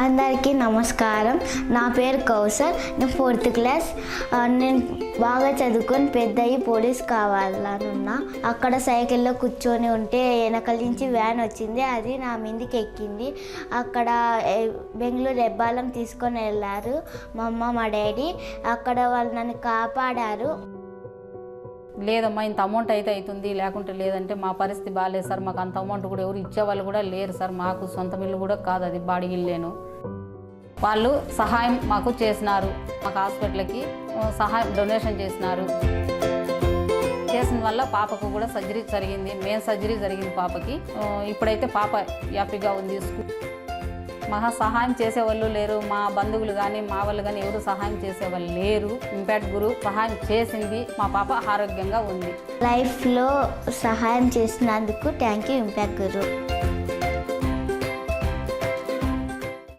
అందరికీ నమస్కారం. నా పేరు కౌసర్. నేను 4th క్లాస్. నేను బాగా చదువుకొని పెద్దయి పోలీస్ కావాలనున్నా. అక్కడ సైకిల్లో కూర్చొని ఉంటే వెనకల నుంచి వ్యాన్ వచ్చింది. అది నా మీదకి ఎక్కింది. అక్కడ బెంగళూరు రెబ్బాలం తీసుకొని వెళ్ళారు మా అమ్మ మా డాడీ. అక్కడ వాళ్ళు నన్ను కాపాడారు. లేదమ్మా ఇంత అమౌంట్ అయితే అవుతుంది, లేకుంటే లేదంటే మా పరిస్థితి బాగాలేదు సార్, మాకు అంత అమౌంట్ కూడా ఎవరు ఇచ్చేవాళ్ళు కూడా లేరు సార్, మాకు సొంత ఇల్లు కూడా కాదు, అది బాడీ ఇల్లేను. వాళ్ళు సహాయం మాకు చేసినారు, మాకు హాస్పిటల్కి సహాయం డొనేషన్ చేసినారు. చేసిన వల్ల పాపకు కూడా సర్జరీ జరిగింది, మెయిన్ సర్జరీ జరిగింది పాపకి. ఇప్పుడైతే పాప హ్యాపీగా ఉంది. మహా సహాయం చేసేవాళ్ళు లేరు, మా బంధువులు కానీ మా వాళ్ళు కానీ ఎవరు సహాయం చేసేవాళ్ళు లేరు. ఇంపాక్ట్ గురు సహాయం చేసింది, మా పాప ఆరోగ్యంగా ఉంది. లైఫ్లో సహాయం చేసినందుకు థ్యాంక్ యూ ఇంపాక్ట్ గురు.